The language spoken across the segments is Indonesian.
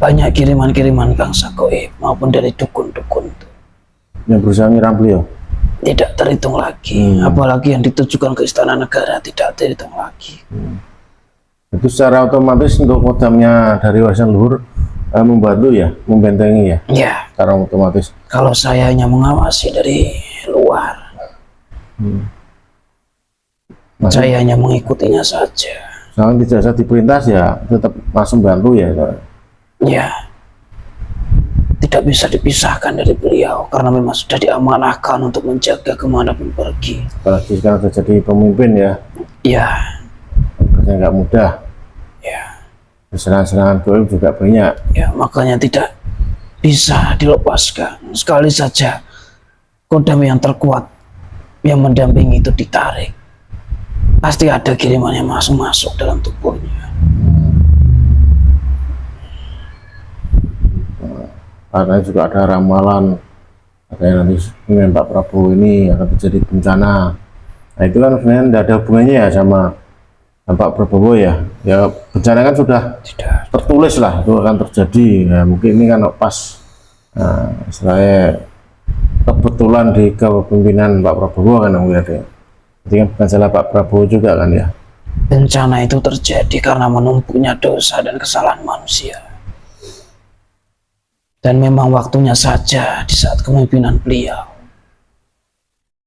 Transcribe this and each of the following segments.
banyak kiriman-kiriman bangsa goib maupun dari dukun-dukun yang berusaha nyiram beliau. tidak terhitung lagi. Apalagi yang ditujukan ke istana negara tidak terhitung lagi. Itu secara otomatis untuk kodamnya dari warisan luhur membantu ya, membentengi ya, Ya, secara otomatis. kalau saya hanya mengawasi dari luar, saya hanya mengikutinya saja. Jangan tidak usah diperintah ya, tetap langsung bantu ya. Ya, tidak bisa dipisahkan dari beliau karena memang sudah diamanahkan untuk menjaga kemanapun pergi. Apalagi sekarang sudah jadi pemimpin ya, Ya, kerjanya nggak mudah. ya, Serangan-serangan goib juga banyak. ya, makanya tidak bisa dilepaskan. Sekali saja kodam yang terkuat yang mendampingi itu ditarik, pasti ada kiriman yang masuk dalam tubuhnya. Karena juga ada ramalan, katanya nanti dengan Pak Prabowo ini akan terjadi bencana. Nah itu kan sebenarnya tidak ada hubungannya ya sama Pak Prabowo ya. Ya bencana kan sudah Tidak. tertulis lah itu akan terjadi. Ya, mungkin ini kan pas, istilahnya kebetulan di kepemimpinan Pak Prabowo kan melihatnya. Jadi kan bukan salah Pak Prabowo juga kan ya. Bencana itu terjadi karena menumpuknya dosa dan kesalahan manusia. Dan memang waktunya saja di saat kepemimpinan beliau.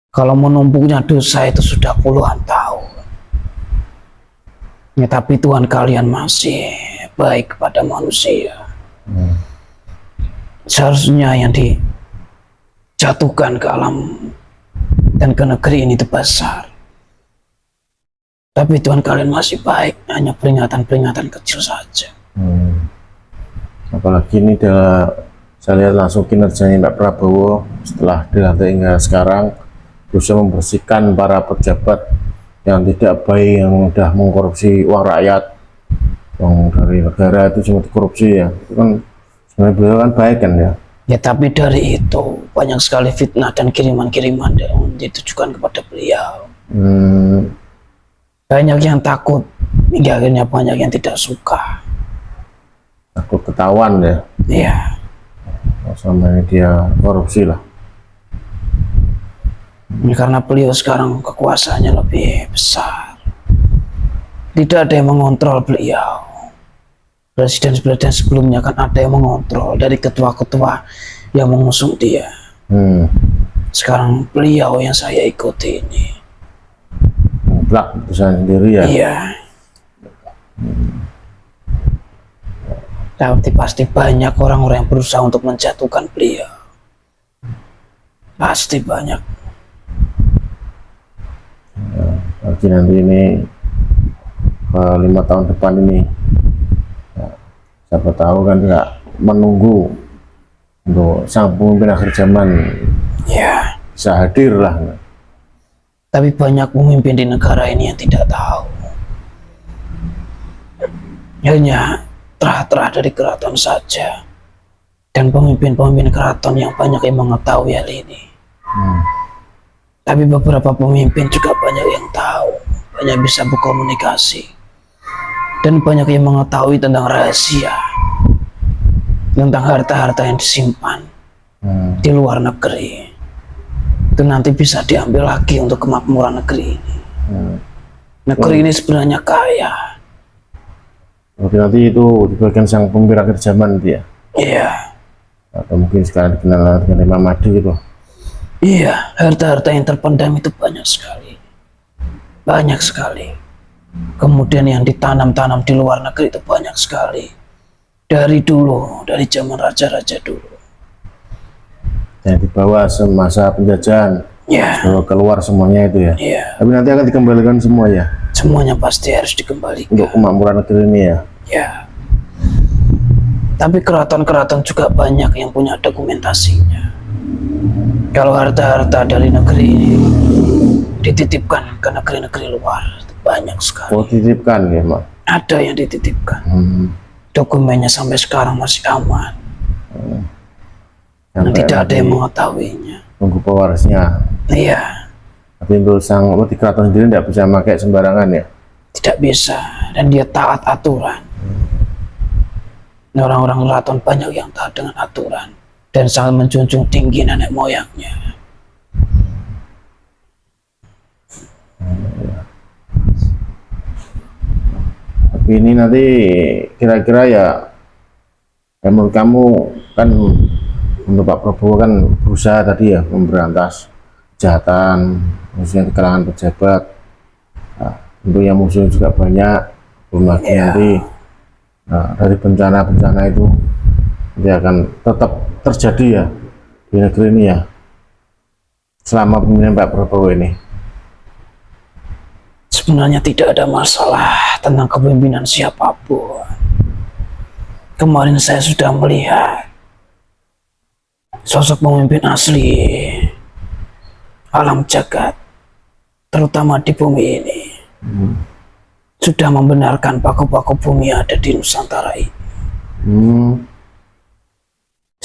Kalau menumpuknya dosa itu sudah puluhan tahun. Ya, tapi Tuhan kalian masih baik kepada manusia. Seharusnya yang dijatuhkan ke alam dan ke negeri ini itu besar. Tapi Tuhan kalian masih baik, hanya peringatan-peringatan kecil saja. Apalagi ini saya lihat langsung kinerjanya Pak Prabowo setelah dilantik hingga sekarang, berusaha membersihkan para pejabat yang tidak baik, yang sudah mengkorupsi uang rakyat, uang dari negara itu cuma dikorupsi ya. Itu kan sebenarnya beliau kan baik kan ya. Ya, tapi dari itu banyak sekali fitnah dan kiriman-kiriman yang ditujukan kepada beliau. Banyak yang takut, hingga akhirnya banyak yang tidak suka. Takut ketahuan ya, Ya, sama ini dia korupsi lah. karena beliau sekarang kekuasaannya lebih besar. Tidak ada yang mengontrol beliau. Presiden-presiden sebelumnya kan ada yang mengontrol dari ketua-ketua yang mengusung dia. Sekarang beliau yang saya ikuti ini. Mutlak keputusan sendiri ya. Iya. Tapi pasti banyak orang-orang yang berusaha untuk menjatuhkan beliau. Pasti banyak. Apalagi nanti ini 5 tahun depan ini ya, siapa tahu kan nggak menunggu untuk sang pemimpin akhir zaman Ya. bisa hadir lah. Tapi banyak pemimpin di negara ini yang tidak tahu. Hanya terah-terah dari keraton saja. Dan pemimpin-pemimpin keraton yang banyak yang mengetahui hal ini. Tapi beberapa pemimpin juga banyak yang tahu, banyak bisa berkomunikasi, dan banyak yang mengetahui tentang rahasia, tentang harta-harta yang disimpan di luar negeri. Itu nanti bisa diambil lagi untuk kemakmuran negeri ini. Negeri ini sebenarnya kaya. Mungkin nanti itu dibagikan sang pemimpin akhir zaman dia. Iya. Atau mungkin sekarang dikenal dengan Imam Mahdi gitu. Iya, harta-harta yang terpendam itu banyak sekali. Banyak sekali. Kemudian yang ditanam-tanam di luar negeri itu banyak sekali. Dari dulu, dari zaman raja-raja dulu. Yang dibawa semasa penjajahan, Ya, keluar semuanya itu ya. iya. Tapi nanti akan dikembalikan semua ya, Semuanya pasti harus dikembalikan. untuk kemakmuran negeri ini ya. Ya. Tapi keraton-keraton juga banyak yang punya dokumentasinya. Kalau harta-harta dari negeri ini dititipkan ke negeri-negeri luar, itu banyak sekali. Oh, titipkan ya, Mak. Ada yang dititipkan. Dokumennya sampai sekarang masih aman. Dan tidak ada yang mengetahuinya. Tunggu pewarisnya. Iya, Tapi untuk sang di keraton sendiri tidak bisa pakai sembarangan ya. tidak bisa. Dan dia taat aturan. Orang-orang keraton banyak yang taat dengan aturan dan sangat menjunjung tinggi nenek moyangnya. Tapi ini nanti kira-kira ya, menurut kamu kan, untuk Pak Prabowo kan berusaha tadi ya memberantas kejahatan, khususnya di kalangan pejabat. Nah, tentunya musuhnya juga banyak, belum lagi nanti dari bencana-bencana itu nanti akan tetap terjadi ya di negeri ini ya selama pemerintahan Pak Prabowo ini. Sebenarnya tidak ada masalah tentang kepemimpinan siapapun. Kemarin saya sudah melihat sosok pemimpin asli alam jagat, terutama di bumi ini, sudah membenarkan paku-paku bumi ada di Nusantara ini.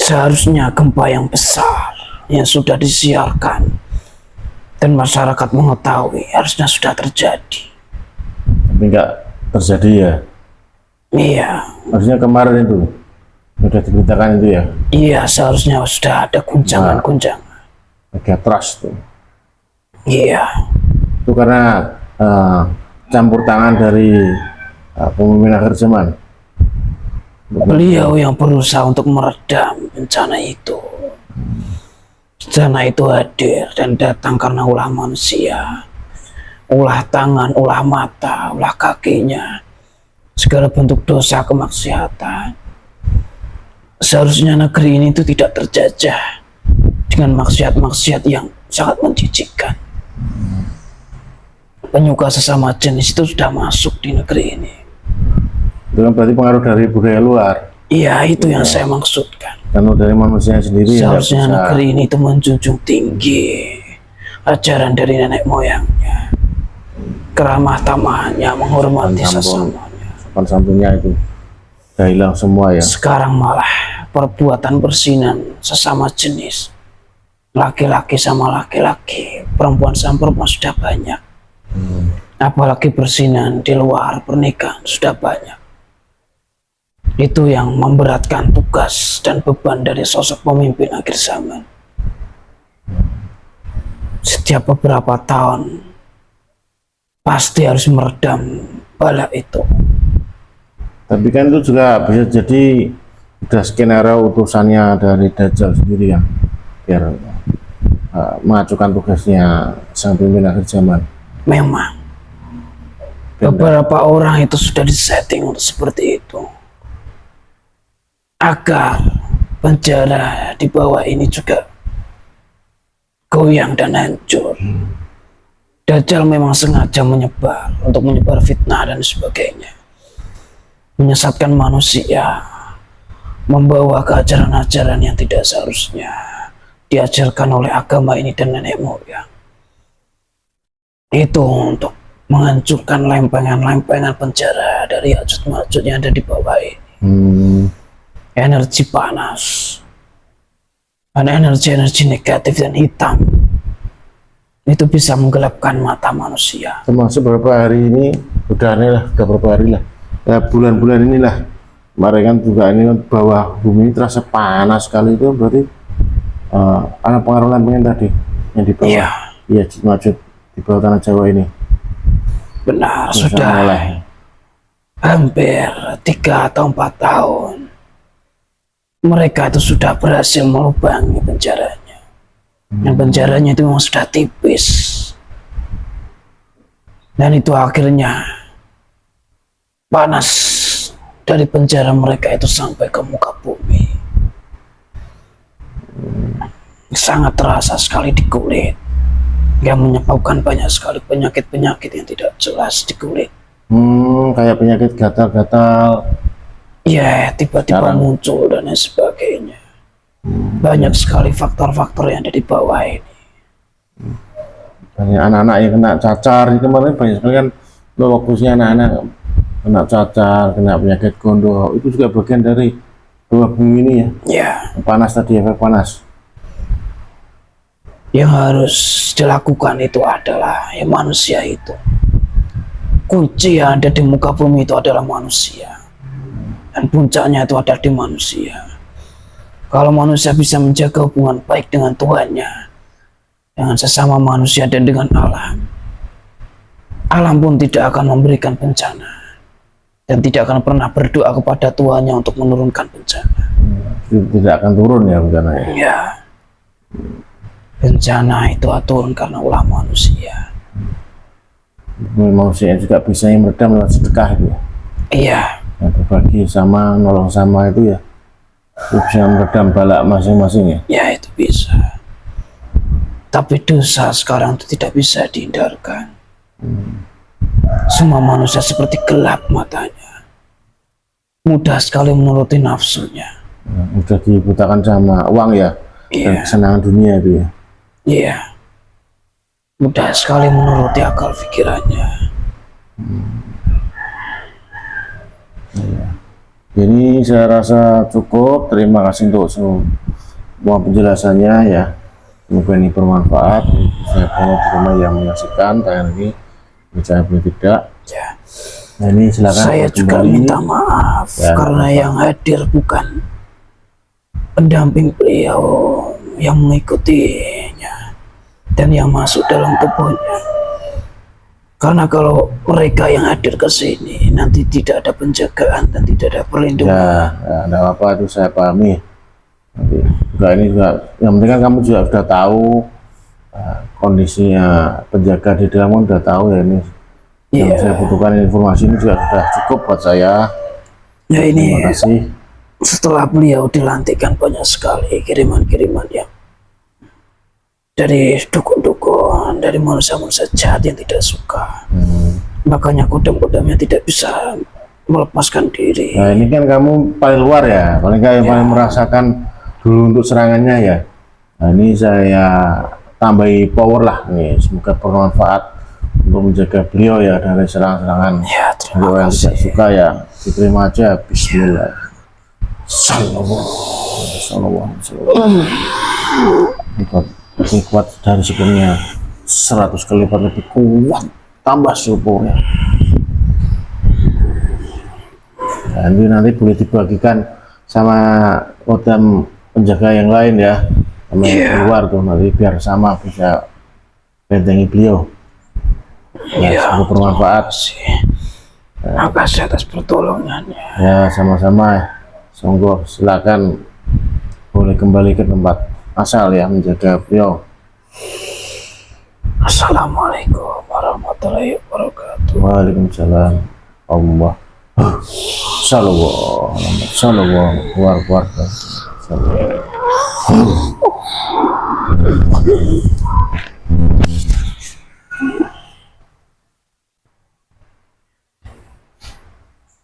Seharusnya gempa yang besar yang sudah disiarkan dan masyarakat mengetahui harusnya sudah terjadi. Tapi nggak terjadi ya? Iya. Harusnya kemarin itu sudah diberitakan itu ya? Iya, seharusnya sudah ada guncangan-guncangan. Megatrust tuh. Iya. Itu karena campur tangan dari pemimpin akhir zaman. Beliau yang berusaha untuk meredam bencana itu. Bencana itu hadir dan datang karena ulah manusia, ulah tangan, ulah mata, ulah kakinya, segala bentuk dosa kemaksiatan. Seharusnya negeri ini itu tidak terjajah dengan maksiat-maksiat yang sangat menjijikkan. Penyuka sesama jenis itu sudah masuk di negeri ini. Itu kan berarti pengaruh dari budaya luar. Iya, itu yang saya maksudkan. Karena dari manusia sendiri Seharusnya negeri ini itu menjunjung tinggi ajaran dari nenek moyangnya, keramah tamahannya, menghormati sesamanya. Sopan santunnya itu udah hilang semua ya. Sekarang malah perbuatan persinan sesama jenis, laki-laki sama laki-laki, perempuan sama perempuan sudah banyak. Apalagi persinan di luar pernikahan sudah banyak. Itu yang memberatkan tugas dan beban dari sosok pemimpin akhir zaman. Setiap beberapa tahun pasti harus meredam bala itu. Tapi kan itu juga bisa jadi udah skenario utusannya dari Dajjal sendiri kan, biar mengajukan tugasnya sang pemimpin akhir zaman. Memang beberapa orang itu sudah disetting untuk seperti itu, agar penjara di bawah ini juga goyang dan hancur. Dajjal memang sengaja menyebar untuk menyebar fitnah dan sebagainya, menyesatkan manusia, membawa ke ajaran-ajaran yang tidak seharusnya diajarkan oleh agama ini dan nenek moyang. Itu untuk menghancurkan lempengan-lempengan penjara dari Ya'juj-Ma'juj yang ada di bawah ini. Energi panas dan energi-energi negatif dan hitam itu bisa menggelapkan mata manusia. Termasuk beberapa hari ini udah beberapa hari lah ya, bulan-bulan inilah kemarin kan juga ini bawah bumi terasa panas sekali. Itu berarti ada pengaruh lempengan tadi yang di bawah Ya'juj-Ma'juj di bawah tanah Jawa ini. Benar, sudah hampir 3 atau 4 tahun mereka itu sudah berhasil melubangi penjaranya. Dan penjaranya itu memang sudah tipis. Dan itu akhirnya panas dari penjara mereka itu sampai ke muka bumi. Sangat terasa sekali di kulit, yang menyebabkan banyak sekali penyakit-penyakit yang tidak jelas di kulit. Kayak penyakit gatal-gatal. Ya, tiba-tiba muncul dan lain sebagainya. Banyak sekali faktor-faktor yang ada di bawah ini. Banyak anak-anak yang kena cacar. Kemarin banyak sekali kan fokusnya anak-anak kena cacar, kena penyakit gondok. Itu juga bagian dari bawah bumi ini ya. Ya. Panas tadi, efek panas. Yang harus dilakukan itu adalah manusia itu. Kunci yang ada di muka bumi itu adalah manusia. dan puncaknya itu ada di manusia. Kalau manusia bisa menjaga hubungan baik dengan Tuhannya, dengan sesama manusia dan dengan alam, alam pun tidak akan memberikan bencana dan tidak akan pernah berdoa kepada Tuhannya untuk menurunkan bencana. Tidak akan turun ya bencana ya. Ya, bencana itu turun karena ulah manusia. Manusia juga bisa meredam lewat sedekah itu ya. Iya, Berbagi sama, nolong sama itu ya, itu bisa meredam balak masing-masing ya. ya itu bisa. Tapi dosa sekarang itu tidak bisa dihindarkan. Semua manusia seperti gelap matanya, mudah sekali menuruti nafsunya. Udah dibutakan sama uang ya, dan Iya, kesenangan dunia itu ya. iya, mudah sekali menuruti akal pikirannya. Ini saya rasa cukup. Terima kasih untuk semua penjelasannya ya. Semoga ini bermanfaat. Saya follow di rumah yang menyaksikan tayangan ini. Saya boleh tidak. Ya, Nah ini silakan saya juga kembali. minta maaf Ya, karena yang hadir bukan pendamping beliau yang mengikutinya dan yang masuk dalam tubuhnya. Karena kalau mereka yang hadir ke sini nanti tidak ada penjagaan dan tidak ada perlindungan. Ya, ada apa itu saya pahami. Nanti juga ini juga yang penting kan kamu juga sudah tahu kondisinya penjaga di dalam kan sudah tahu ya ini. Yang Iya. saya butuhkan informasi ini juga sudah cukup buat saya. Ya ini Terima kasih. setelah beliau dilantikkan banyak sekali kiriman-kiriman yang dari dukun-dukun, dari manusia-manusia jahat yang tidak suka. Makanya kodam-kodamnya tidak bisa melepaskan diri. Nah ini kan kamu paling luar ya, paling nggak yang paling merasakan dulu untuk serangannya ya. Nah ini saya tambahi power lah nih, semoga bermanfaat untuk menjaga beliau ya dari serangan-serangan. Ya, terima Kalau yang tidak kasih. suka ya diterima aja. Bismillah. Sallallahu. Lebih kuat dari sebelumnya 100 kali lipat lebih kuat, tambah syukurnya. Nah, ini nanti boleh dibagikan sama kodam penjaga yang lain ya, sama yang keluar tuh nanti biar sama bisa bentengi beliau. Ya, semoga bermanfaat. terima kasih atas pertolongannya. Ya sama-sama. Songgo silakan boleh kembali ke tempat asal ya menjaga beliau. Assalamualaikum warahmatullahi wabarakatuh. Waalaikumsalam. Allah. Sallallahu alaihi wasallam.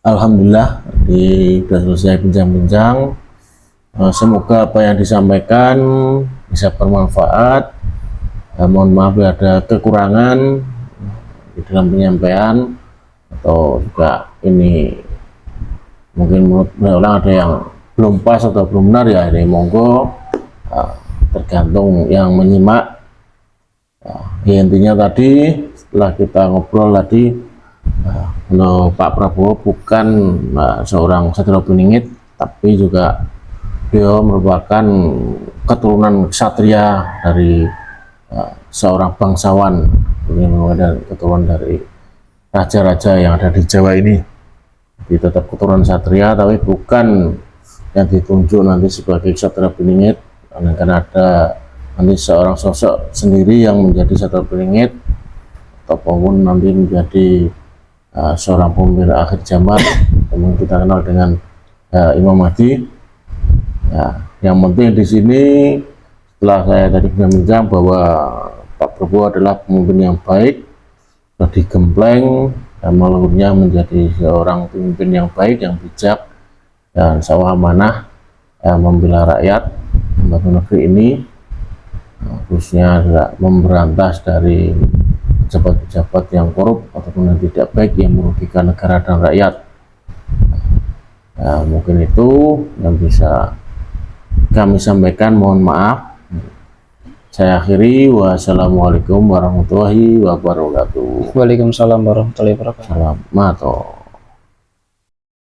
Alhamdulillah sudah selesai bincang-bincang. Semoga apa yang disampaikan bisa bermanfaat. Mohon maaf bila ada kekurangan di dalam penyampaian atau juga ini mungkin menurut orang ada yang belum pas atau belum benar ya, ini monggo tergantung yang menyimak. Ya, intinya tadi setelah kita ngobrol tadi, kalau Pak Prabowo bukan seorang Satrio Beningit, tapi juga beliau merupakan keturunan ksatria dari seorang bangsawan, dan keturunan dari raja-raja yang ada di Jawa ini. Jadi tetap keturunan ksatria, tapi bukan yang ditunjuk nanti sebagai Satrio Beningit, karena ada nanti seorang sosok sendiri yang menjadi Satrio Beningit ataupun nanti menjadi seorang pemimpin akhir zaman, kemudian kita kenal dengan Imam Mahdi. Ya, yang penting di sini setelah saya tadi bincang bahwa Pak Prabowo adalah pemimpin yang baik, sudah digembleng dan meluhurnya menjadi seorang pemimpin yang baik, yang bijak dan sawah amanah membela rakyat, membangun negeri ini, khususnya juga memberantas dari pejabat-pejabat yang korup ataupun yang tidak baik yang merugikan negara dan rakyat. Nah, mungkin itu yang bisa kami sampaikan. Mohon maaf. Saya akhiri. Wassalamualaikum warahmatullahi wabarakatuh. Waalaikumsalam warahmatullahi wabarakatuh. Selamat.